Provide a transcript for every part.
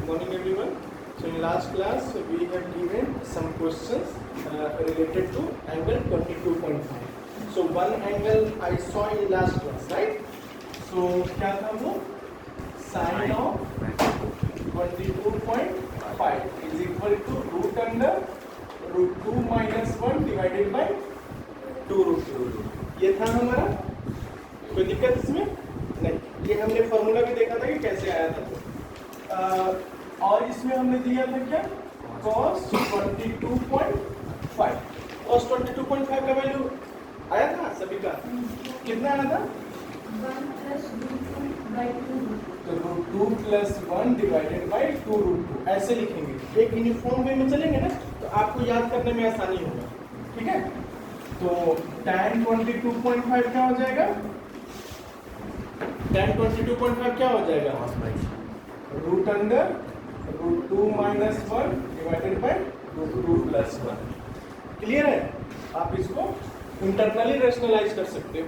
morning everyone. So in last class we have given some questions related to angle 22.5. So one angle I saw in last class, right? So क्या था वो? Sin of 22.5 is equal to root under root 2 minus 1 divided by 2 root 2. ये था हमारा, कोई दिक्कत इसमें नहीं. ये हमने फॉर्मूला भी देखा था कि कैसे आया था. और इसमें हमने दिया था क्या? cos 22.5. cos 22.5 का वैल्यू आया था सभी का. कितना आया था? 1 plus root 2 by 2. तो root 2 plus 1 divided by 2 root 2 ऐसे लिखेंगे. एक यूनिफॉर्म वे में चलेंगे ना तो आपको याद करने में आसानी होगा. ठीक है. तो tan 22.5 क्या हो जाएगा? tan 22.5 क्या हो जाएगा? Root under root 2 minus 1 divided by root 2 plus 1. Clear है? आप इसको इंटरनली रेशनलाइज कर सकते हो.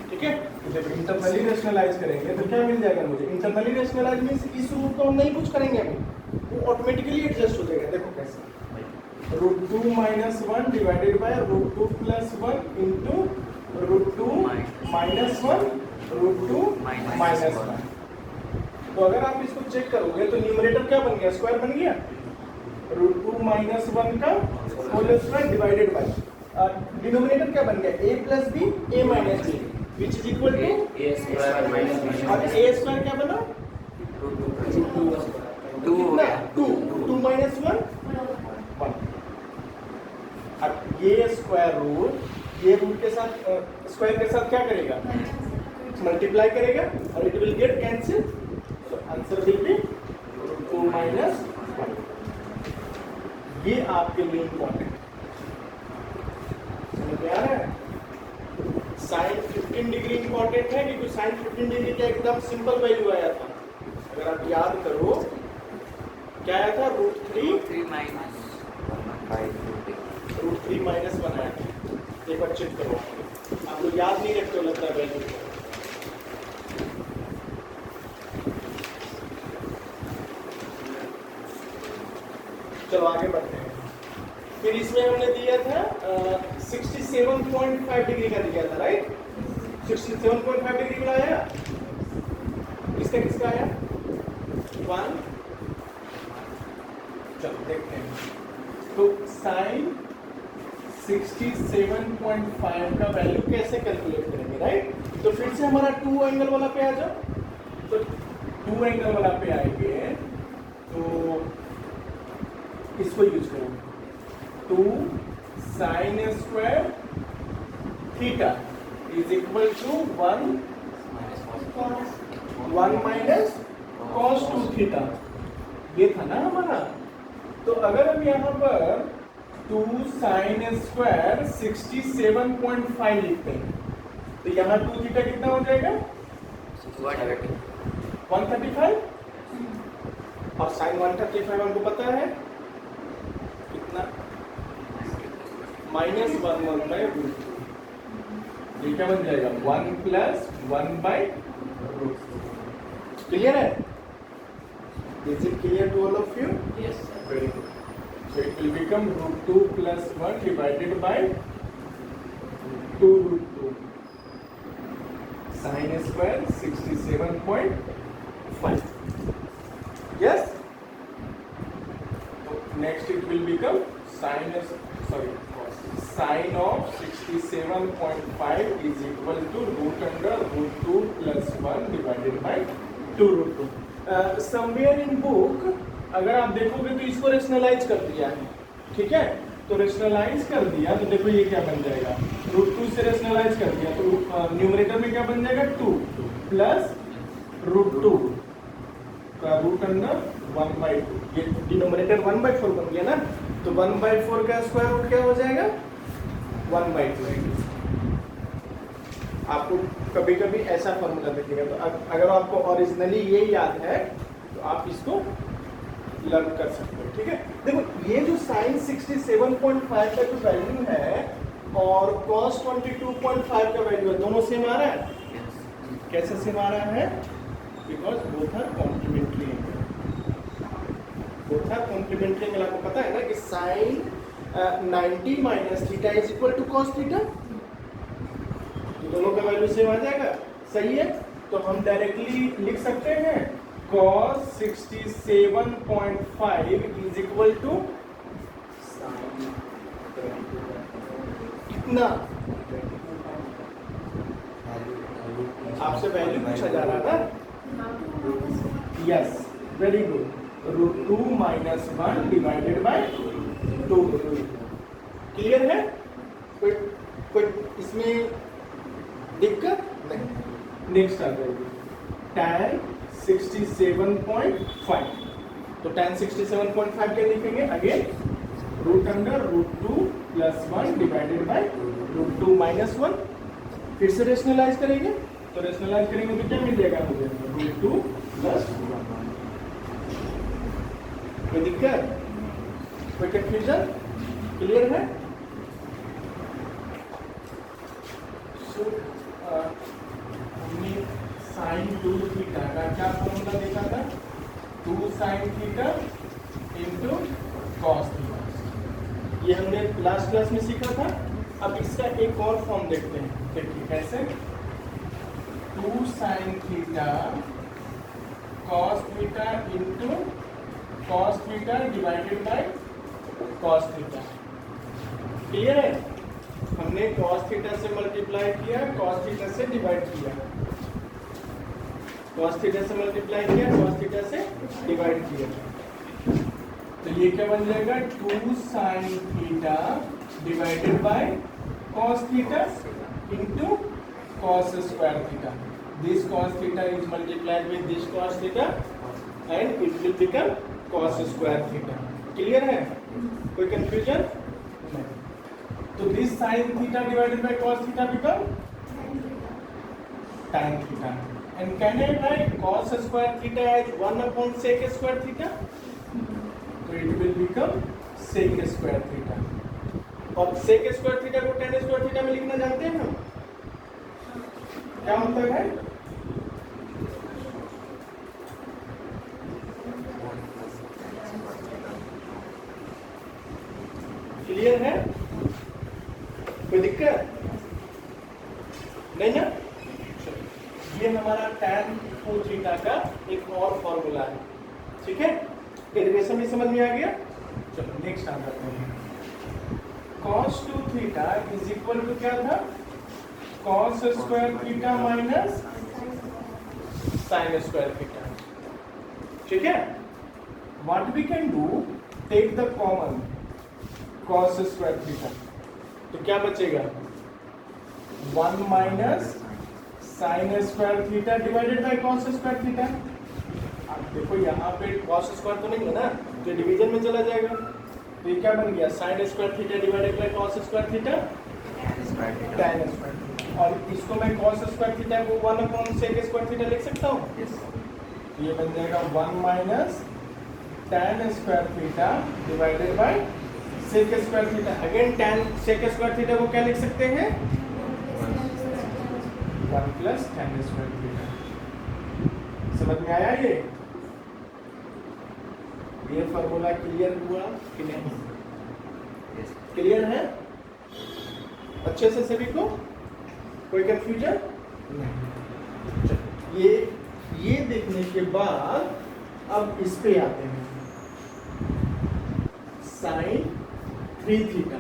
ठीक है. जब इंटरनली रेशनलाइज करेंगे तो क्या मिल जाएगा मुझे? इंटरनली रेशनलाइज मींस इस रूट को हम नहीं कुछ करेंगे अभी, वो ऑटोमेटिकली एडजस्ट हो जाएगा. देखो कैसे. Root 2 minus 1 divided by root 2 plus 1 into root 2 minus 1 root 2 minus 1. तो अगर आप इसको चेक करोगे तो न्यूमरेटर क्या बन गया? स्क्वायर बन गया. रूट 2 माइनस 1 का whole square divided by denominator क्या बन गया? a plus b a minus b which is equal to a square minus b. और a स्क्वायर क्या बना? 2 माइनस 1 1. अब ये स्क्वायर रूट ये रूट के साथ स्क्वायर के साथ क्या करेगा? मल्टीप्लाई करेगा और it will get cancel. So answer will be 2 minus 1. ये आपके लिए इंपॉर्टेंट समझ में आ रहा है. साइन 15 डिग्री इंपॉर्टेंट है क्योंकि साइन 15 डिग्री का एकदम सिंपल वैल्यू आया था. अगर आप याद करो क्या आया था? रूट 3 माइनस 1 आया था. एक बार चेक करो. आप लोग याद नहीं रखते हो लगता है वैल्यू. चलो आगे बढ़ते हैं. फिर इसमें हमने दिया था 67.5 डिग्री का दिया था, राइट? 67.5 डिग्री का आया. इसका किसका आया? 1. चलो देखते हैं. तो साइन 67.5 का वैल्यू कैसे कैलकुलेट करेंगे, राइट? तो फिर से हमारा 2 एंगल वाला पे आ जाओ. तो 2 एंगल वाला पे आएंगे तो इसको यूज करेंगे. 2 sine square theta is equal to 1 minus cos 2 theta. ये था ना हमारा. तो अगर हम यहाँ पर 2 साइन स्क्वायर 67.5 लिखते हैं तो यहाँ 2 थीटा कितना हो जाएगा? 135. और साइन 135 हमको पता है कितना? Minus 1 by root 2. ये क्या बन जाएगा? 1 प्लस 1 बाई रूट 2. क्लियर है? Is it clear to all of you? Yes. Very good. So it will become root 2 plus 1 divided by 2 root 2 sine square 67.5. Yes. Next it will become sin of 67.5 is equal to root under root 2 plus 1 divided by 2 root 2. Somewhere in book अगर आप देखोगे तो इसको rationalise कर दिया है. ठीक है. तो रेशनलाइज कर दिया तो देखो ये क्या बन जाएगा? रूट 2 से रेशनलाइज कर दिया तो न्यूमरेटर में क्या बन जाएगा? 2 प्लस रूट 2 का रूट अंडर 1/2. ये डिनोमिनेटर 1/4 बन गया ना. तो 1/4 का स्क्वायर रूट क्या हो जाएगा? 1/2. आपको कभी कभी ऐसा फॉर्मूला दिखेगा. तो अगर आपको ओरिजिनली ये याद है तो आप इसको लर्न कर सकते हो. ठीक है. देखो ये जो साइन 67.5 का जो वैल्यू है और cos 22.5 का वैल्यू है दोनों सेम आ रहा है. कैसे सेम आ रहा है? Because both are complementary angle. वो था कॉम्प्लीमेंट्री एंगल। आपको पता है ना कि sine 90 minus theta is equal to cos theta, तो दोनों का वैल्यू सेम आ जाएगा। सही है, तो हम डायरेक्टली लिख सकते हैं cos 67.5 इज इक्वल टू कितना? आपसे वैल्यू पूछा जा रहा था। Yes, very good. √2 minus 1 divided by 2। Clear है? कोई इसमें दिक्कत नहीं। नेक्स्ट आ जाएगी tan 67.5। तो tan 67.5 क्या लिखेंगे? Again √2 plus 1 divided by √2 minus 1। फिर से रेशनलाइज करेंगे, तो रेशनलाइज करेंगे तो क्या मिल जाएगा मुझे? √2 प्लस 1। कोई दिक्कत, कोई कंफ्यूजन? क्लियर है? हमने साइन 2 थीटा का क्या फॉर्मूला देखा था? 2 sine theta into cos theta. ये हमने लास्ट क्लास में सीखा था। अब इसका एक और फॉर्म देखते हैं। देखिए कैसे? 2 sine theta cos theta into cos theta divided by cos theta. Clear है? हमने cos थीटा से मल्टीप्लाई किया, cos थीटा से डिवाइड किया, cos थीटा से मल्टीप्लाई किया, cos थीटा से डिवाइड किया। तो ये क्या बन जाएगा? 2 sine theta divided by cos theta into cos square theta. This cos theta is multiplied with this cos theta and it will become cos square theta. Clear है? कोई कंफ्यूजन? नहीं। तो this sin theta divided by cos theta become tan theta. And can I write cos square theta as 1 upon sec square theta? So it will become sec square theta. और sec square theta को tan square theta में लिखना जानते हैं हम? क्या मतलब है? क्लियर है? कोई दिक्कत नहीं ना? ये हमारा tan 2 थीटा का एक और फॉर्मूला है। ठीक है, डेरिवेशन भी समझ में आ गया। चलो नेक्स्ट आ जाते हैं। cos 2 theta is equal to क्या था? cos square theta minus sin square theta. ठीक है, what we can do, take the common cos square theta, तो क्या बचेगा? 1 minus sine square theta divided by cos square theta. अब देखो यहाँ पे cos स्क्वायर तो नहीं है ना, तो डिवीजन में चला जाएगा। तो ये क्या बन गया? Sine square theta divided by cos square theta tan square. और इसको मैं cos स्क्वायर थीटा को 1 अपॉन sec स्क्वायर थीटा लिख सकता हूँ। ये बन जाएगा 1 minus tan square theta divided bye sec square theta. Again tan sec square theta को क्या लिख सकते हैं? 1 प्लस tan स्क्वायर थीटा। समझ में आया ये फॉर्मूला क्लियर हुआ कि नहीं? क्लियर है अच्छे से सभी को? कोई कंफ्यूजन नहीं? ये देखने के बाद अब इस पे आते हैं। साइन 3 थीटा,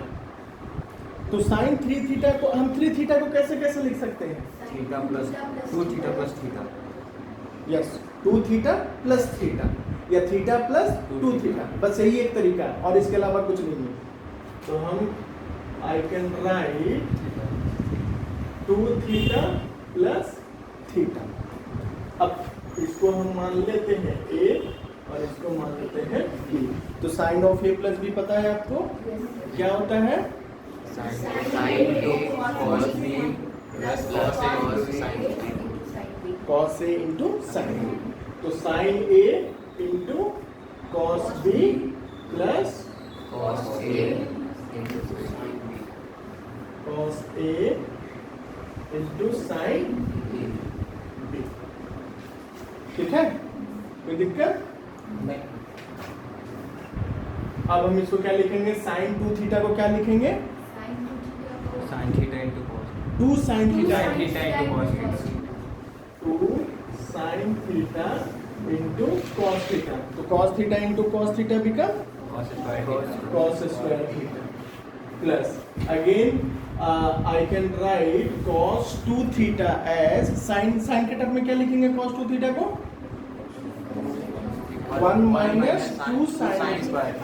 तो साइन 3 थीटा को हम 3 थीटा को कैसे कैसे लिख सकते हैं? Theta plus 2 theta plus theta. Yes, 2 theta plus theta या थीटा प्लस 2 थीटा, बस यही एक तरीका है और इसके अलावा कुछ नहीं है। तो हम I can write 2 theta plus theta. अब इसको हम मान लेते हैं a और इसको मान लेते हैं b। तो sine of a plus b पता है आपको? क्या होता है? Sine a cos b plus cos a sin b। cos a into sine a। तो sine a into cos b plus cos a into sin b। cos a into sine b। ठीक है, कोई दिक्कत नहीं। अब हम इसको क्या लिखेंगे, साइन 2 थीटा को क्या लिखेंगे, Sin theta into cos. 2 sine theta, Sin theta into cos theta. 2 sine theta into cos theta, तो cos theta into cos theta become Cos square theta. cos square theta plus again I can write cos 2 theta as sin के term में क्या लिखेंगे cos 2 theta को 1 minus 2 sin square.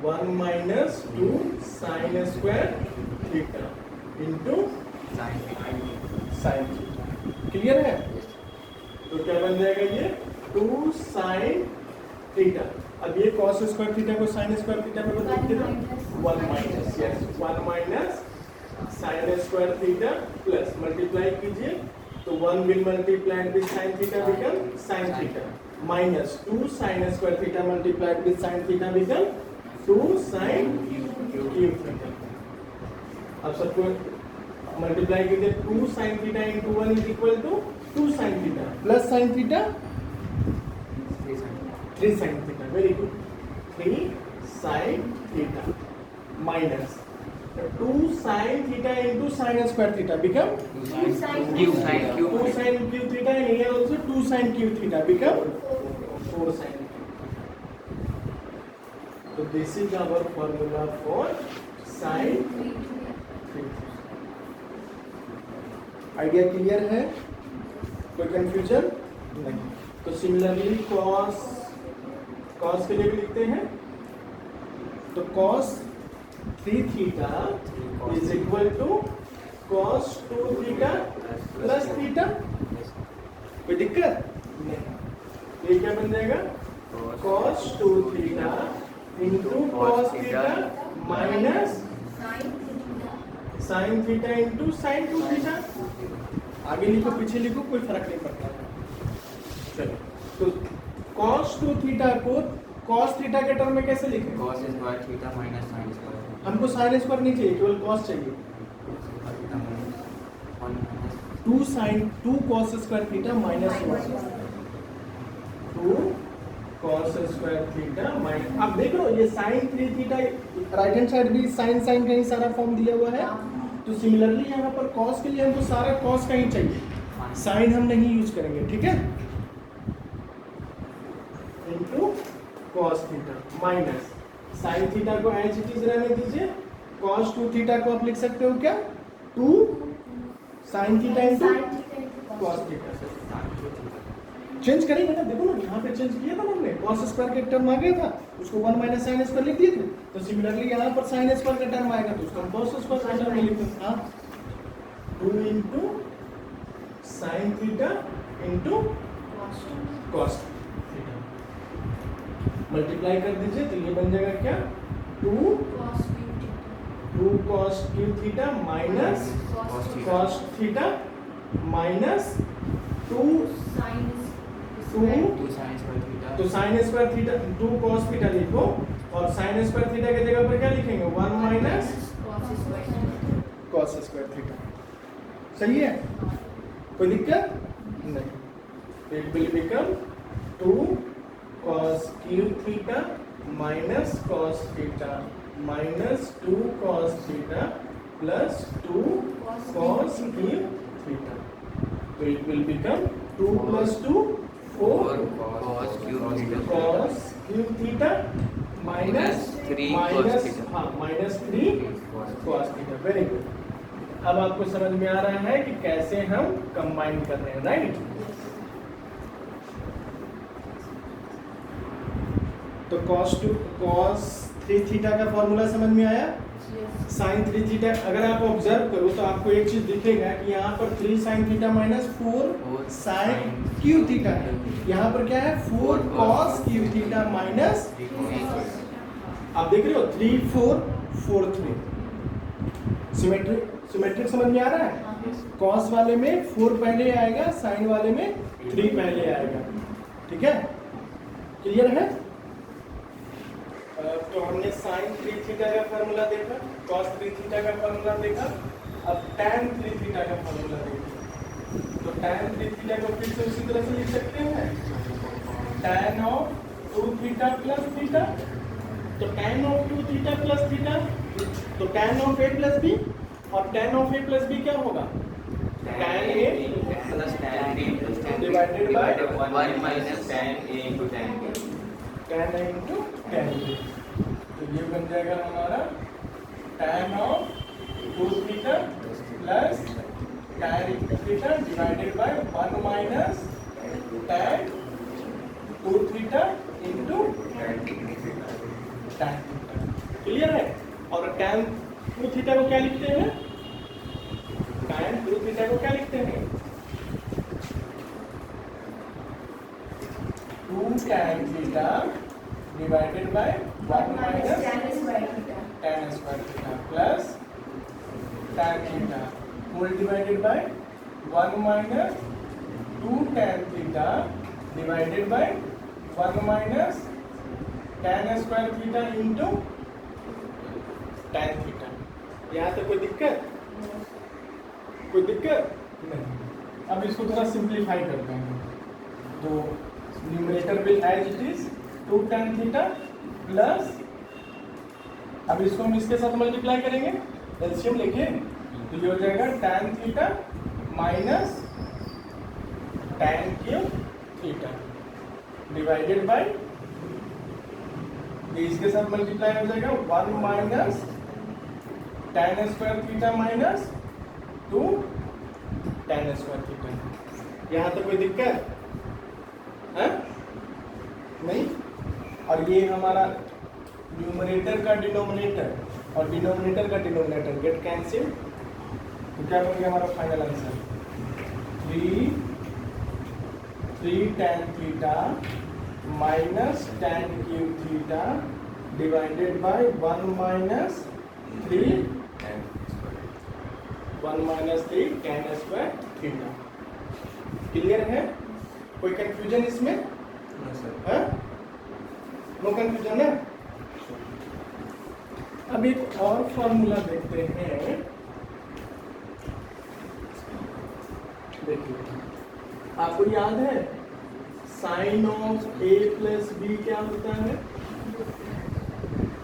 1 minus 2 sin square theta into Sin theta. sin theta, clear है? तो क्या बन जाएगा ये 2 sin theta। अब ये cos स्क्वायर थीटा को sin स्क्वायर थीटा में बदल दीजिए, 1 minus, yes 1 minus sin square theta plus multiply कीजिए, तो 1 will multiply with sin theta become sin theta minus 2 sin square theta multiplied with sin theta become 2 sin cube theta. अब सबको multiply कीजिए, 2 sin theta into 1 is equal to 2 sin theta plus sin theta 3 sin theta, very good, 3 sin theta minus 2 sin theta into sin square theta become 2 sin cube. 2 sin cube theta, and here also 2 sin cube theta become 4 sin theta. So this is our formula for sin theta. Idea clear है, कोई confusion नहीं? तो similarly cos के लिए भी लिखते हैं, तो cos 3 theta is equal to cos 2 theta plus theta, कोई दिक्कत नहीं? ये क्या बन जाएगा cos 2 theta into cos theta minus sin theta into sin 2 theta. आगे लिखो पीछे लिखो कोई फर्क नहीं पड़ता। चलो, तो cos 2 थीटा को cos थीटा के टर्म में कैसे लिखें? Cos square theta minus sin square. हमको sin स्क्वायर नहीं चाहिए, केवल cos चाहिए। 2 cos square theta minus 2 cos square theta minus, अब देख लो ये sin 3 theta right hand side भी sin का ही सारा फॉर्म दिया हुआ है, तो सिमिलरली यहाँ पर cos के लिए हमको सारा cos का ही चाहिए, sin हम नहीं यूज करेंगे, ठीक है? Into cos theta minus sin theta को एज इट इज रहने दीजिए, cos 2 थीटा को आप लिख सकते हो क्या 2 sin theta into cos theta से चेंज करेंगे ना, देखो ना यहाँ पे चेंज किया था ना हमने, cos स्क्वायर का टर्म आ गया था, उसको 1 माइनस sin स्क्वायर लिख दिए थे, तो सिमिलरली यहाँ पर sin स्क्वायर का टर्म आएगा तो उसको cos स्क्वायर का टर्म में लिख देंगे। हाँ 2 into sin theta into cos theta multiply कर दीजिए, तो ये बन जाएगा क्या 2 cos cube theta minus cos theta minus 2 2 sin square theta. तो sin square theta 2 cos theta लिखो, और sin स्क्वायर थीटा की जगह पर क्या लिखेंगे 1 माइनस cos स्क्वायर थीटा। सही है, कोई दिक्कत नहीं? It will become 2 cos cube theta minus cos theta minus 2 cos theta plus 2 cos cube theta, तो it will become 2 plus 2 4 Cos cube theta. cos cube theta minus 3 cos माइनस theta. हाँ minus 3 cos theta. Very good, अब आपको समझ में आ रहा है कि कैसे हम कंबाइन कर रहे हैं, राइट? तो cos 3 थीटा का फॉर्मूला समझ में आया? sin 3 थीटा अगर आप ऑब्जर्व करो तो आपको एक चीज दिखेगा कि यहाँ पर 3 sin theta minus 4 sin Q theta है, यहाँ पर क्या है 4 cos क्यू थीटा माइनस, आप देख रहे हो 3 4 4 3, सिमेट्रिक समझ में आ रहा है? cos वाले में 4 पहले आएगा, sin वाले में 3 पहले आएगा, ठीक है? क्लियर है? तो हमने sin 3 थीटा का फॉर्मूला देखा, cos 3 थीटा का फॉर्मूला देखा, अब tan 3 थीटा का फॉर्मूला देखा। तो tan 3 थीटा को फिर से उसी तरह से लिख सकते हैं, tan of 2 theta plus theta, तो tan of 2 theta plus theta, तो tan of a plus b, और tan of a plus b क्या होगा? tan a plus tan b plus tan b divided by 1 minus tan a into tan b. tan a into tan b। तो ये बन जाएगा हमारा tan of 2 theta plus tan theta divided by 1 minus tan 2 theta into tan theta. Clear है? और tan 2 theta को क्या लिखते हैं? tan 2 थीटा को क्या लिखते हैं? 2 tan theta divided by 1 minus tan square theta. tan square theta plus tan theta whole divided by 1 minus 2 tan theta divided by 1 minus tan square theta into tan theta. यहाँ तक कोई दिक्कत? कोई दिक्कत नहीं। अब इसको थोड़ा सिंप्लीफाई करते हैं। तो numerator will as it is 2 tan theta plus, अब इसको हम इसके साथ मल्टीप्लाई करेंगे, एलसीएम लेके, तो ये हो जाएगा tan theta minus tan cube theta divided bye, ये इसके साथ मल्टीप्लाई हो जाएगा 1 minus tan square theta minus 2 tan square theta. यहाँ तक कोई दिक्कत है? नहीं। और ये हमारा न्यूमरेटर का डिनोमिनेटर और डिनोमिनेटर का डिनोमिनेटर गेट कैंसिल, तो क्या बन गया हमारा final answer? 3 tan theta minus tan cube theta divided by 1 minus 3 tan square theta. Clear है? कोई कंफ्यूजन इसमें? नो कंफ्यूजन है? अब एक और फॉर्मूला देखते हैं। देखिए, आपको याद है sine of a plus b क्या होता है?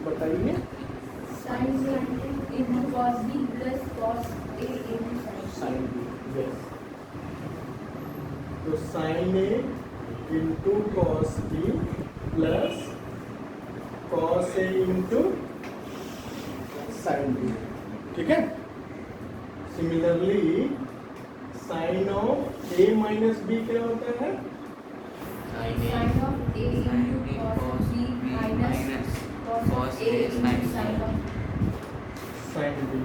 बताइए। Sin into cos b plus cos a into sin. Sine B, yes. तो sine A into cos B plus cos A into sine B, ठीक है? Similarly sine of A minus B क्या होता है? Sin Sin of a into cos b minus cos of a into sin of sine B,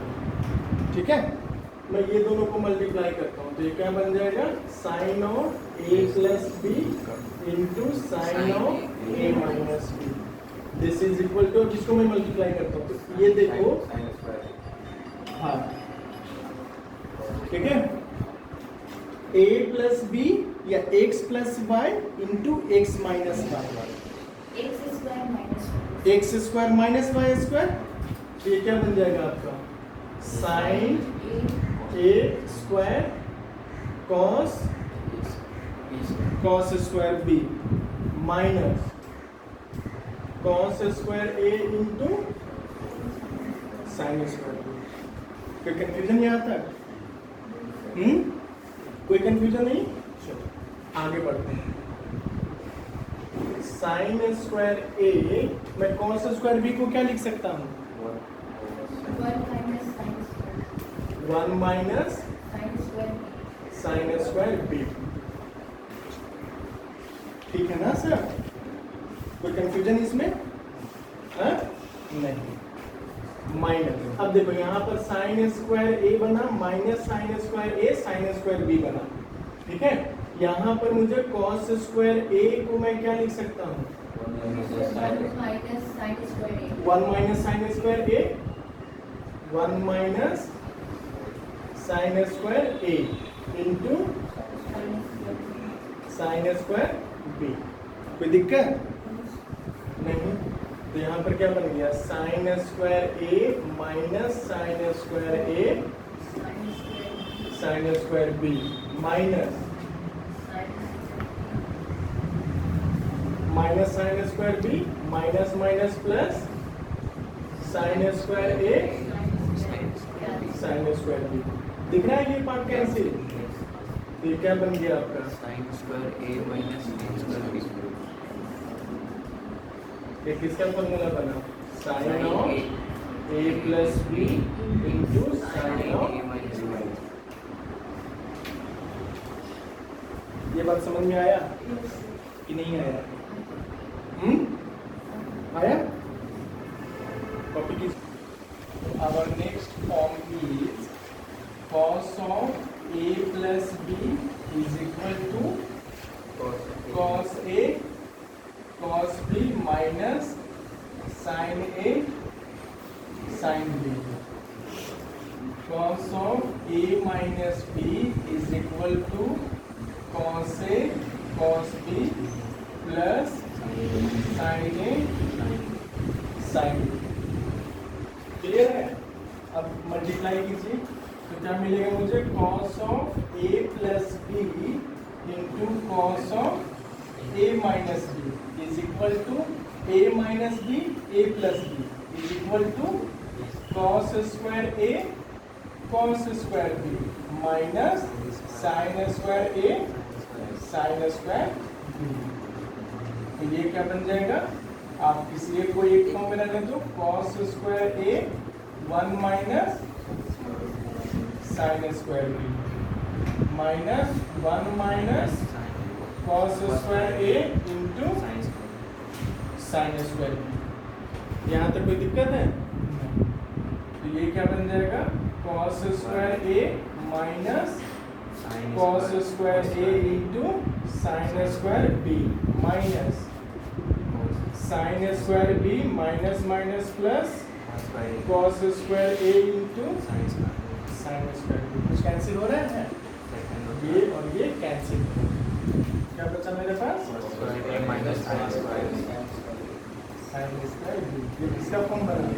ठीक है? मैं ये दोनों को मल्टीप्लाई करता हूँ, तो ये क्या बन जाएगा? Sine of a plus b into sine of A minus b, this is equal to, जिसको मैं मल्टीप्लाई करता हूँ, तो ये देखो, हाँ, ठीक है? a प्लस बी या x plus Y into X minus Y, x square minus 1. X square minus Y square, तो ये क्या बन जाएगा आपका? Sine A square cos cos square B minus cos square A into sine square B. कोई confusion यहाँ तक? कोई कंफ्यूजन नहीं? चलो आगे बढ़ते हैं। साइन स्क्वायर ए, मैं कॉस स्क्वायर बी को क्या लिख सकता हूँ? 1 minus sin square. 1 minus Sin square b. Sine square b, ठीक है ना सर? कोई कंफ्यूजन इसमें? हाँ? नहीं। माइनस, अब देखो यहाँ पर साइन स्क्वायर ए बना minus sine square A sine square B बना, ठीक है? यहाँ पर मुझे कॉस स्क्वायर ए को मैं क्या लिख सकता हूँ? 1 minus sin square a. 1 minus sine square A, 1 minus sine square A into sine square B. कोई दिक्कत नहीं? तो यहाँ पर क्या बन गया? Sine square A minus sine square A sine square B minus minus sine square B minus minus plus sine square A sine square B. दिख रहा है ये पार्ट कैंसिल, तो ये क्या बन गया आपका साइन स्क्वायर ए माइनस साइन स्क्वायर बी। ये किसका फॉर्मूला बना, sine of a plus b into sine of A minus b. ये बात समझ में आया कि नहीं आया? आया? कॉपी की। Our next form is cos of a plus b is equal to cos a cos b minus sin a sin b. Cos of a minus b is equal to cos a cos b plus sin a sin b. Clear है? अब multiply कीजिए तो क्या मिलेगा मुझे, cos of a plus b into cos of a minus b is equal to a minus b a plus b is equal to cos square a cos square b minus sine square a sine square b। तो ये क्या बन जाएगा, आप किसी एक को एक फॉर्म में रख दो, cos square a 1 minus sine square b minus 1 minus cos square a into sine square b। यहाँ तक कोई दिक्कत है? तो ये क्या बन जाएगा, cos square a minus cos square a into sine square b minus sine square b minus minus plus cos square a into sine square b। कुछ कैंसिल हो रहा है, ये और ये कैंसिल। क्या बचा मेरे पास, माइनस साइन स्क्वायर b। ये किसका फॉर्म बना है,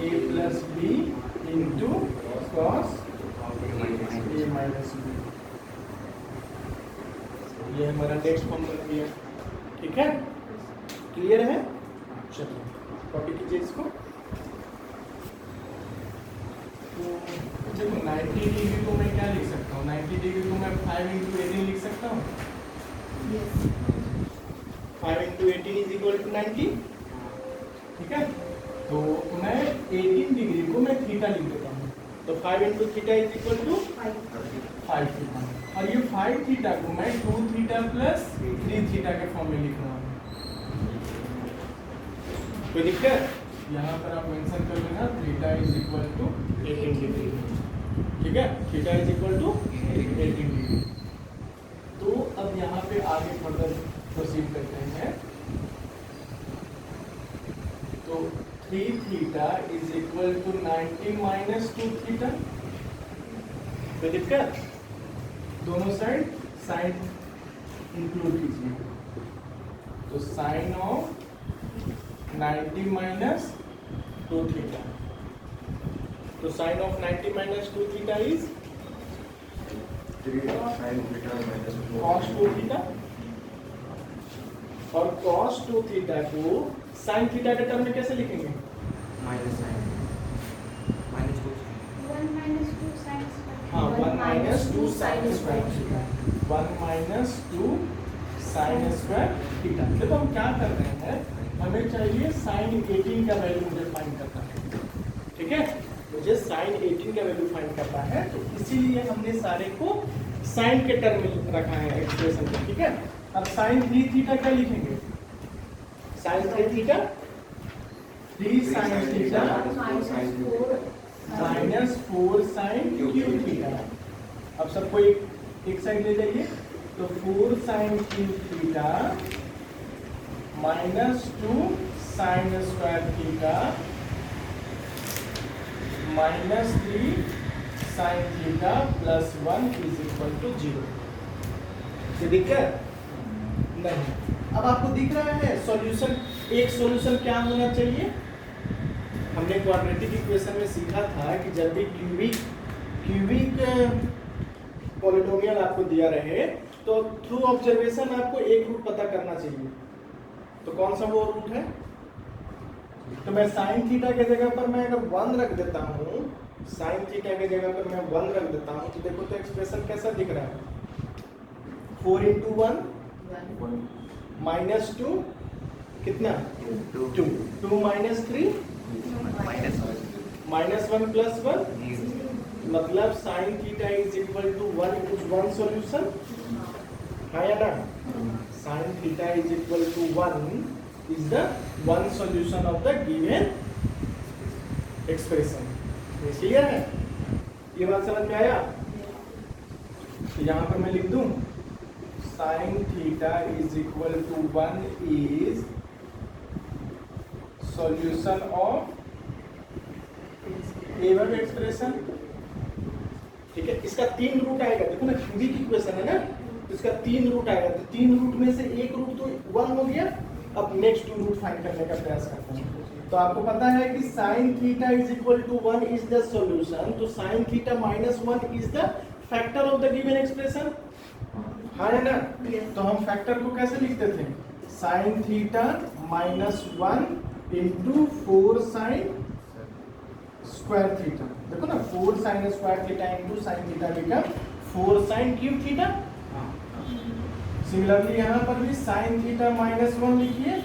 a plus b into cos a minus b। ये हमारा नेक्स्ट फॉर्म बन गया। ठीक है, क्लियर है? चलिए कॉपी कीजिए इसको। तो देखो 90 डिग्री को मैं क्या लिख सकता हूँ, 90 डिग्री को मैं 5 इंटू 18 लिख सकता हूँ। 5 इंटू 18 इज इक्वल टू 90। ठीक है, तो मैं 18 डिग्री को मैं थीटा लिख देता हूँ, तो 5 into theta is equal to 5 theta, और ये 5 थीटा को मैं 2 थीटा प्लस 3 थीटा के फॉर्म में लिख रहा हूँ। कोई दिक्कत? यहाँ पर आप मेंशन कर देना theta is equal to 18 degree. ठीक है, theta is equal to 18 degree. तो अब यहाँ पे आगे फर्दर प्रोसीड करते हैं। तो 3 theta is equal to 90 minus 2 theta. कोई दिक्कत? दोनों साइड साइन इंक्लूड कीजिए, तो साइन ऑफ 90 माइनस 2 थीटा, तो sine of 90 minus 2 theta is cos 2 theta, और cos 2 थीटा को साइन थीटा के टर्म में कैसे लिखेंगे, माइनस साइन माइनस 2 हाँ 1 minus 2 sine square theta, 1 minus 2 sine square theta. देखो हम क्या कर रहे हैं, हमें चाहिए साइन 18 का वैल्यू मुझे फाइंड करना है। ठीक है, मुझे साइन 18 का वैल्यू फाइंड करना है, तो इसीलिए हमने सारे को साइन के टर्म में रखा है एक्सप्रेशन को। ठीक है, अब साइन 3 थीटा क्या लिखेंगे, sine 3 theta 3 sine theta minus 4 sine cube theta. अब सबको एक साइड ले जाइए, तो 4 sine cube theta minus 2 sine square theta minus 3 sine theta plus 1 is equal to 0। ये दिख रहा है? नहीं। अब आपको दिख रहा है सॉल्यूशन, एक सॉल्यूशन क्या होना चाहिए, हमने क्वाड्रेटिक इक्वेशन में सीखा था कि जब भी क्यूबिक पॉलिनोमियल आपको दिया रहे तो थ्रू ऑब्जर्वेशन आपको एक रूट पता करना चाहिए। तो कौन सा वो रूट है, तो मैं साइन थीटा के जगह पर मैं अगर 1 रख देता हूँ, साइन थीटा के जगह पर मैं 1 रख देता हूँ, तो देखो तो एक्सप्रेशन कैसा दिख रहा है, 4 into 1 minus 2 कितना, 2, 2 minus 3 minus 1 plus 1, मतलब sine theta is equal to 1 is one solution, हाँ या ना, sine theta is equal to 1 is the one solution of the given expression. ये क्लियर है, ये बात समझ में आया? तो यहाँ पर मैं लिख दूं sin theta is equal to 1 is solution of given expression. ठीक है, इसका 3 रूट आएगा, देखो ना क्यूबिक इक्वेशन है ना, तो इसका 3 रूट आएगा, तो 3 रूट में से एक रूट तो 1 हो गया। अब नेक्स्ट 2 रूट फाइंड करने का प्रयास करते हैं। तो आपको पता है कि sin theta is equal to 1 is the solution, तो sin theta minus 1 is the factor of the given expression, हाँ है ना? तो हम फैक्टर को कैसे लिखते थे, sin theta minus 1 into 4 sin square theta, देखो ना 4 sin square theta into sin theta become 4 sin cube theta. Similarly यहाँ पर भी sin थीटा माइनस 1 लिखिए,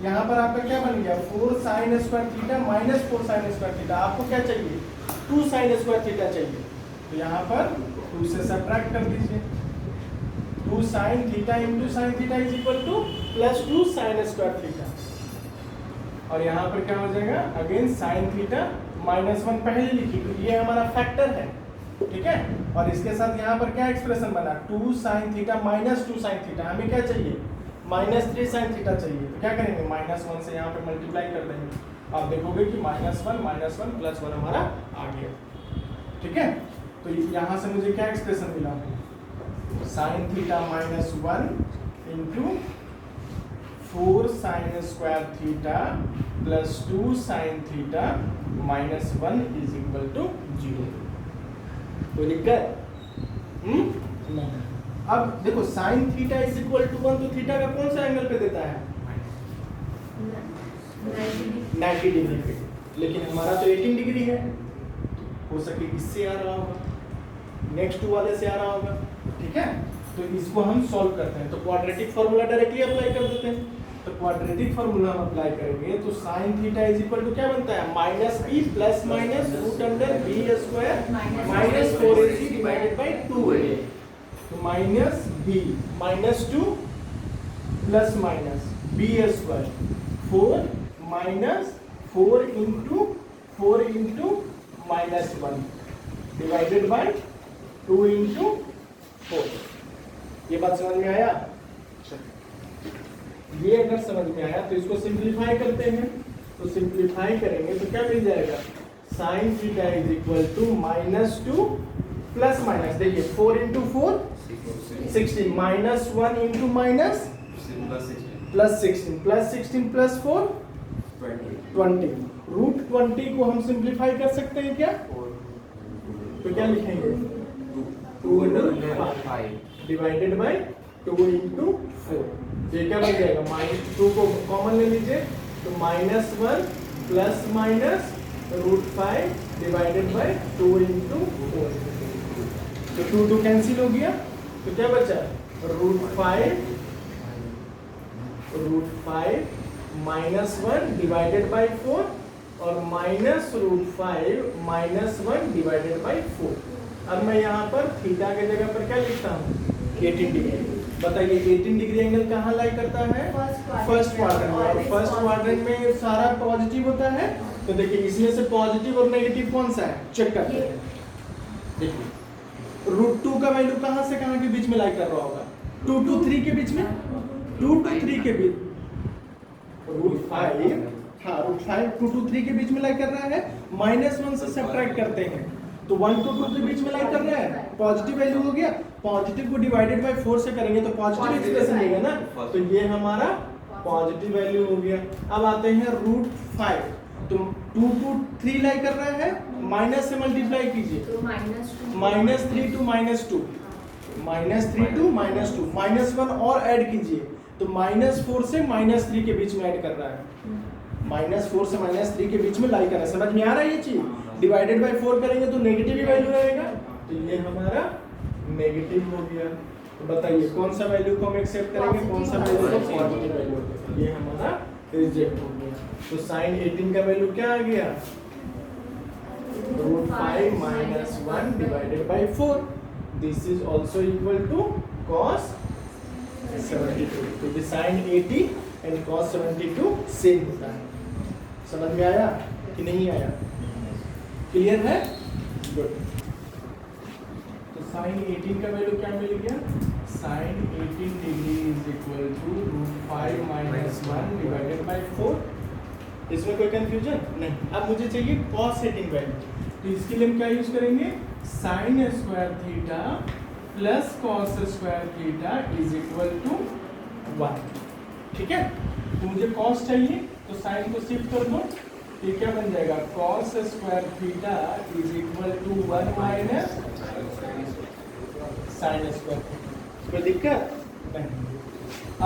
यहाँ पर आपका क्या बन गया 4 sin square theta minus 4 sin square theta, आपको क्या चाहिए 2 sin स्क्वायर थीटा चाहिए, तो यहाँ पर 2 से सब्ट्रैक्ट कर दीजिए, 2 sin theta into sin theta is equal two plus 2 sin square theta, और यहाँ पर क्या हो जाएगा अगेन sin थीटा माइनस 1 पहले लिखिए, तो ये हमारा फैक्टर है, ठीक है। और इसके साथ यहाँ पर क्या एक्सप्रेशन बना 2 sin theta minus 2 sin theta, हमें क्या चाहिए माइनस 3 sin थीटा चाहिए, तो क्या करेंगे माइनस 1 से यहाँ पर मल्टीप्लाई कर देंगे, आप देखोगे कि माइनस 1 प्लस 1 हमारा आ गया, ठीक है। तो यहाँ से मुझे क्या एक्सप्रेशन मिला sin theta minus 1 into 4 sin square theta plus 2 sin theta minus 1 is equal to 0। कोई दिक्कत? नहीं। अब देखो sin theta is equal to 1, तो थीटा का कौन सा एंगल पे देता है 90 डिग्री पे, लेकिन हमारा तो 18 डिग्री है, हो सके इससे आ रहा होगा, नेक्स्ट वाले से आ रहा होगा, ठीक है। तो इसको हम सॉल्व करते हैं, तो क्वाड्रेटिक फार्मूला डायरेक्टली अप्लाई कर देते हैं, तो क्वाड्रेटिक फार्मूला हम अप्लाई करेंगे तो sin theta is equal to क्या बनता है minus b plus minus root under b square minus 4ac divided by 2a, तो minus b minus 2 plus minus b square 4 minus 4 into minus 1 divided by 2 into 4। ये बात समझ में आया? ये अगर समझ में आया तो इसको सिंपलीफाई करते हैं, तो सिंपलीफाई करेंगे तो क्या मिल जाएगा sin theta is equal to minus 2 plus minus, देखिए 4 into 4 16 minus 1 into minus plus 16 plus 4 20, root 20 को हम सिंपलीफाई कर सकते हैं क्या, तो क्या लिखेंगे 2 डिवाइडेड बाय 2 इंटू 4, ये क्या बन जाएगा माइनस 2 को कॉमन ले लीजिए, तो minus 1 plus minus root 5 divided by 2 into 4, तो 2 कैंसिल हो गया, तो क्या बचा रूट 5 माइनस 1 डिवाइडेड बाय 4 और minus root 5 minus 1 divided by 4। अब मैं यहाँ पर थीटा के जगह पर क्या लिखता हूँ 18 डिग्री। बताइए 18 डिग्री एंगल कहाँ लाई करता है फर्स्ट क्वाड्रेंट में, और फर्स्ट क्वाड्रेंट में सारा पॉजिटिव होता है, तो देखिए इसमें से पॉजिटिव और नेगेटिव कौन सा है चेक करते हैं। देखिए रूट 2 का वैल्यू कहाँ से कहाँ के बीच में लाई कर रहा होगा 2 to 3 के बीच में, 2 to 3 के बीच, रूट 5 हाँ रूट 5 2 to 3 के बीच में लाई कर रहा है, माइनस 1 से सब्ट्रैक्ट करते हैं तो 1 to 2 के बीच में लाई कर रहा है, पॉजिटिव वैल्यू हो गया, पॉजिटिव को डिवाइडेड बाय 4 से करेंगे तो पॉजिटिव एक्सप्रेशन देगा ना, तो ये हमारा पॉजिटिव वैल्यू हो गया। अब आते हैं रूट 5, तो 2 to 3 लाई कर रहा है, माइनस से मल्टीप्लाई कीजिए, तो minus 3 to minus 2, minus 3 to minus 2, minus 1 और ऐड कीजिए, तो माइनस 4 से माइनस 3 के बीच में ऐड कर रहा है, -4 से -3 के बीच में लाई करना। समझ में आ रहा है ये चीज? डिवाइडेड बाय 4 करेंगे तो नेगेटिव ही वैल्यू रहेगा, तो ये हमारा नेगेटिव हो गया। तो बताइए कौन सा वैल्यू को हम एक्सेप्ट करेंगे, कौन सा वैल्यू को पॉजिटिव वैल्यू। ये हमारा रिजेक्ट हो गया। तो sin 18 का वैल्यू क्या आ गया? √5 - 1 divided by 4. This is also equal to cos 72. तो the sin 80 and cos 72 same होता है। समझ में आया कि नहीं आया? क्लियर है? गुड। तो sin 18 का वैल्यू क्या मिल गया? sin 18 degree is equal to √5 - 1 divided by 4। इसमें कोई कंफ्यूजन नहीं। अब मुझे चाहिए cos 18 वैल्यू, तो इसके लिए हम क्या यूज करेंगे? sin square theta plus cos square theta is equal to 1। ठीक है, तो मुझे cos चाहिए तो sin को शिफ्ट कर दो, ये क्या बन जाएगा? cos square theta is equal to 1 minus sin square. कोई दिक्कत नहीं।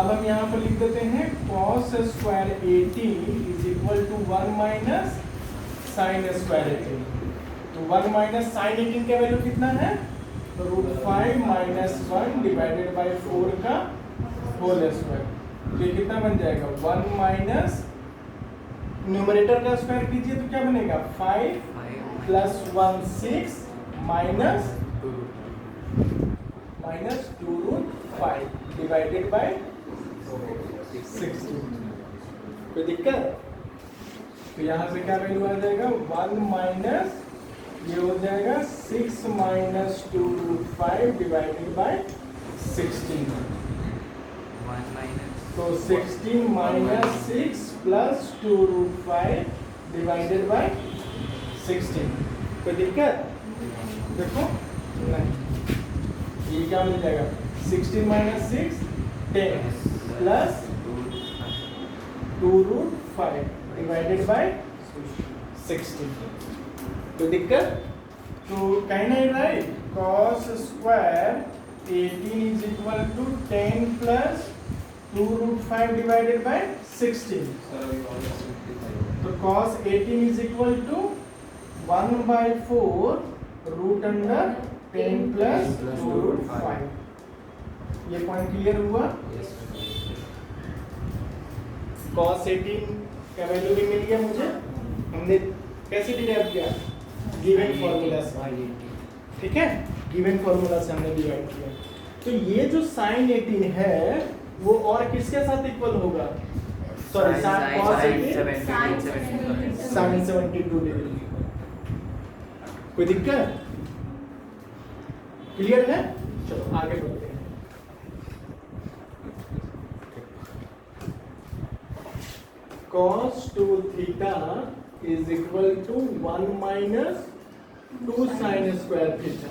अब हम यहाँ पर लिख देते हैं cos square 80 is equal to 1 minus sin square 18। तो 1 माइनस sin 18 का वैल्यू कितना है? √5 - 1 डिवाइडेड बाय 4 का होल स्क्वायर। तो ये कितना बन जाएगा? 1 माइनस न्यूमरेटर का स्क्वायर कीजिए तो क्या बनेगा? 5 प्लस 1 6 माइनस 2√5 डिवाइडेड बाय 16। कोई दिक्कत? तो यहाँ पे क्या वैल्यू आ जाएगा? 1 माइनस ये हो जाएगा 6 माइनस 2√5 डिवाइडेड बाय 16। तो 16 माइनस 6 प्लस 2√5 डिवाइडेड बाय 16। कोई दिक्कत? देखो नहीं, ये क्या मिल जाएगा? 16 माइनस 6 10 प्लस 2√5 डिवाइडेड बाय 16। तो दिक्कत? तो कहना है right, cos square 18 is equal to 10 plus 2√5 divided by 16। तो cos 18 is equal to 1/4 √10 plus 2√5। ये पॉइंट क्लियर हुआ? cos 18 का वैल्यू भी मिल गया मुझे। हमने कैसे डिराइव किया? गिवन फॉर्मूला से। ठीक है, गिवन फॉर्मूला से हमने डिराइव किया। तो ये जो sin 18 है वो और किसके साथ इक्वल होगा? Sorry, cos 18 sin 72 degree. कोई दिक्कत? क्लियर है? चलो आगे बढ़ते हैं। cos 2 theta is equal to 1 minus 2 sin square theta।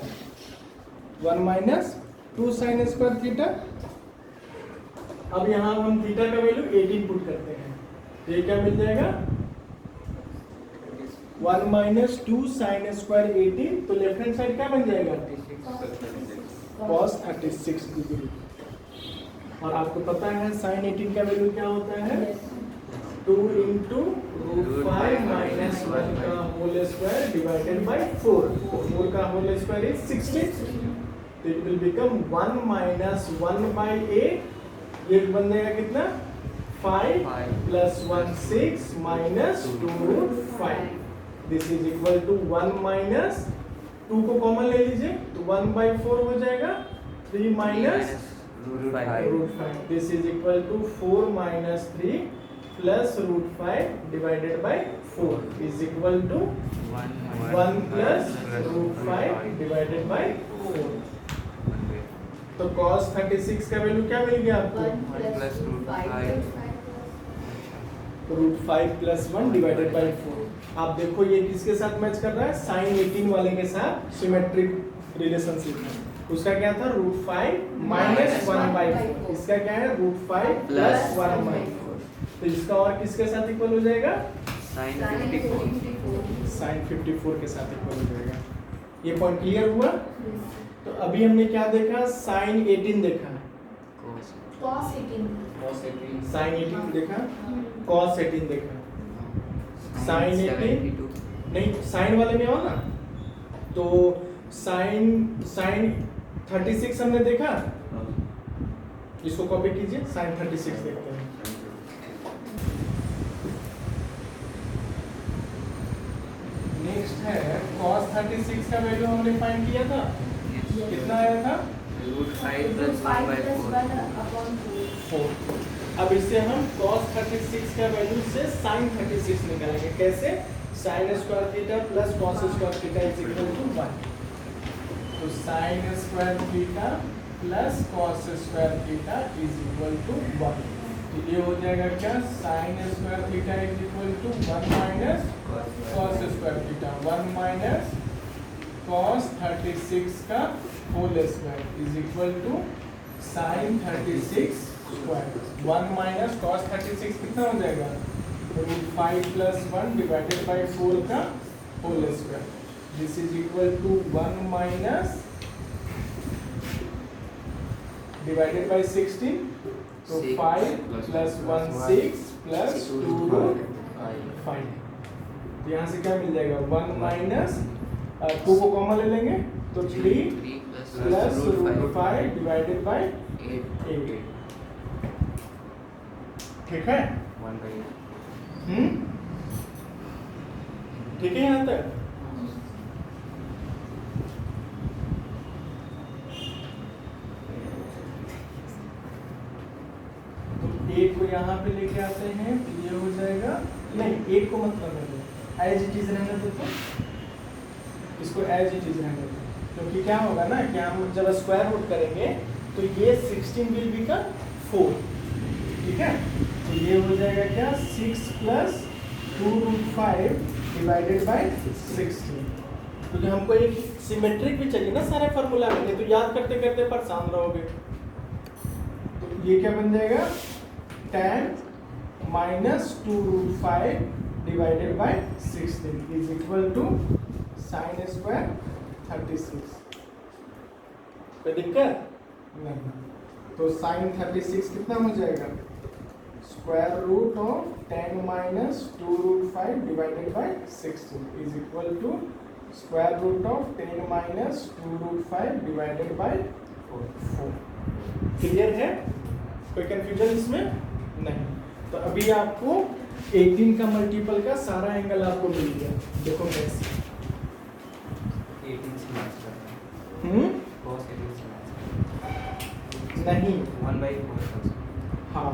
1 minus 2 sin square theta। अब यहाँ हम थीटा का वैल्यू 18 पुट करते हैं, तो ये क्या मिल जाएगा? 1 minus 2 sin square 18। तो लेफ्ट हैंड साइड क्या बन जाएगा? cos 36 degree. और आपको पता है sin 18 का वैल्यू क्या होता है? 2 into √5 minus 1 का होल स्क्वायर डिवाइडेड बाय 4। 4 का होल स्क्वायर इज 16। तो इट विल बिकम 1 minus 1/8। ये बन जाएगा कितना? 5 plus 1 6 minus 2√5। This is equal to 1 minus 2 को कॉमन ले लीजिए तो 1/4 हो जाएगा। 3 minus √5। This is equal to 4 minus 3 plus √5 divided by 4 is equal to 1 plus √5 divided by 4। तो cos 36 का वैल्यू क्या मिल गया आपको? √5 प्लस 1 डिवाइडेड बाय 4। आप देखो ये किसके साथ मैच कर रहा है? sin 18 वाले के साथ सिमेट्रिक रिलेशनशिप है। उसका क्या था? √5 minus 1/4। इसका क्या है? √5 प्लस 1/4। तो इसका और किसके साथ इक्वल हो जाएगा? sin 54। sin 54 के साथ इक्वल हो जाएगा। ये पॉइंट क्लियर हुआ? तो अभी हमने क्या देखा? sin 18 देखा, cos 18 sin 18 देखा, cos 18 देखा। साइन 18 नहीं, साइन वाले में आओ ना, तो साइन 36 हमने देखा, इसको कॉपी कीजिए, साइन 36 देखते हैं। नेक्स्ट है cos 36 का वैल्यू हमने फाइंड किया था, कितना आया था? √5 रूट + 5 1/4 प्लस 1/4। 4। अब इससे हम cos 36 का वैल्यू से sin 36 निकालेंगे। कैसे? sin square theta plus cos square theta is equal to 1। तो sin square theta plus cos square theta is equal to 1। तो ये हो जाएगा क्या? sin square theta is equal to 1 minus cos square theta, 1 minus cos 36 का whole square is equal to sin 36 square. 1 minus cos 36 कितना हो जाएगा? √5 + 1 divided by 4 का whole square. This is equal to 1 minus divided by 16, तो 5 + 1 6 plus 2√5। तो यहाँ से क्या मिल जाएगा? 1 माइनस 2 को कॉमन ले लेंगे तो 3 प्लस √5 डिवाइडेड बाय 8। ठीक है? 1/8। ठीक है यहाँ तक? तो 1 को यहाँ पे लेके आते हैं तो ये हो जाएगा, नहीं 1 को मत करने दो, एज इट इज रहने दो, तो इसको एज इट इज रहने दो, क्योंकि क्या होगा ना कि हम जब स्क्वायर रूट करेंगे तो ये 16 विल बिकम 4। ठीक है? तो ये हो जाएगा क्या? 6 प्लस 2√5 डिवाइडेड बाय 16। क्योंकि हमको एक सिमेट्रिक भी चाहिए ना सारे फार्मूला में, नहीं तो याद करते करते परेशान रहोगे। तो ये क्या बन जाएगा? tan minus 2√5 divided by 16 is equal to sin square 36। कोई दिक्कत नहीं? तो sin 36 कितना हो जाएगा? Square root of tan minus 2√5 divided by 16 is equal to square root of tan minus 2√5 divided by 4। Clear है? कोई कंफ्यूजन इसमें नहीं? तो अभी आपको 18 का मल्टीपल का सारा एंगल आपको मिल गया। देखो कैसे 18 से मैच करता है। cos 18 से मैच नहीं, 1/4। हाँ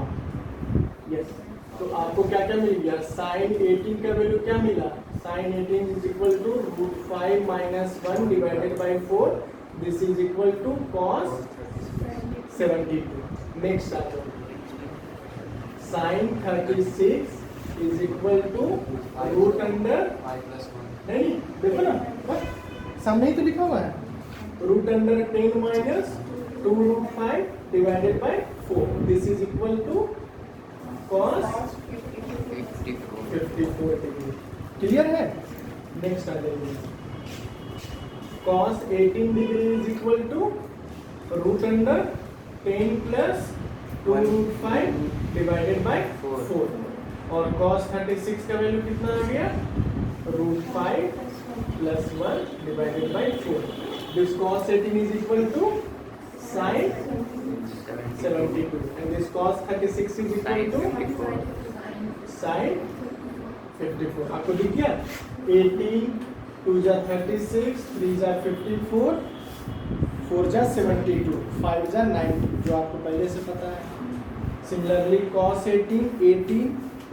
यस। तो आपको क्या क्या मिल गया? sin 18 का वैल्यू क्या मिला? sin 18 is equal to √5 minus 1 divided by 4। This is equal to cos 72। Next आ जाओ, sin 36 is equal to root under 5 + 1। नहीं, देखो ना बस सामने ही तो लिखा हुआ है, root under 10 minus 2√5 divided by 4। This is equal to cos 54 degree. Clear है? नेक्स्ट आ जाइए, cos 18 degree is equal to root under 10 plus 2√5 divided by 4। और cos 36 का वैल्यू कितना आ गया? √5 + 1 divided by 4। This cos 18 is equal to sin 72 and this cos 36 is equal to sin 54। आपको दिख गया? 18 2 जा 36 3 जा 54 4 जा 72 5 जा 90, जो आपको पहले से पता है। सिमिलरली cos 18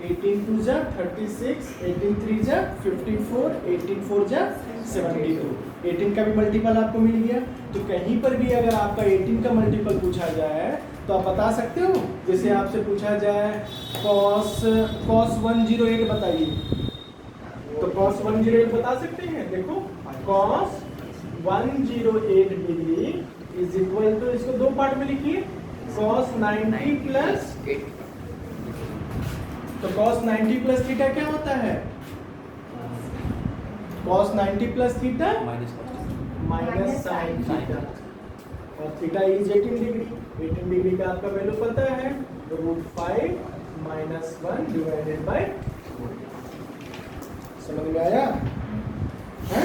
18 2 जा 36 18 3 जा 54 18 4 जा 72। 18 का भी मल्टीपल आपको मिल गया। तो कहीं पर भी अगर आपका 18 का मल्टीपल पूछा जाए तो आप बता सकते हो। जैसे आपसे पूछा जाए cos 108 बताइए, तो cos 108 बता सकते हैं। देखो cos 108 degree is equal to, इसको दो पार्ट में लिखिए, cos 90 प्लस, तो cos 90 प्लस थीटा क्या होता है? cos 90 plus theta minus sine theta, और थीटा इज 18 डिग्री। 18 डिग्री का आपका वैल्यू पता है, √5 - 1 डिवाइडेड बाय 4। समझ में आया है?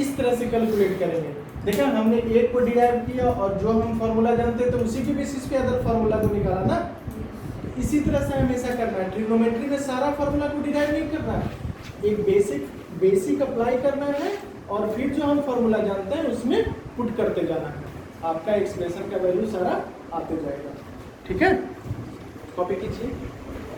इस तरह से कैलकुलेट करेंगे। देखा हमने एक को डिराइव किया और जो हम फॉर्मूला जानते हैं तो उसी के बेसिस पे अदर फॉर्मूला को निकाला ना। इसी तरह से हमेशा करना है। ट्रिग्नोमेट्री में सारा फॉर्मूला को डिराइव नहीं करना है, एक बेसिक अप्लाई करना है और फिर जो हम फॉर्मूला जानते हैं उसमें पुट करते जाना है। आपका एक्सप्रेशन का वैल्यू सारा आते जाएगा। ठीक है, कॉपी कीजिए।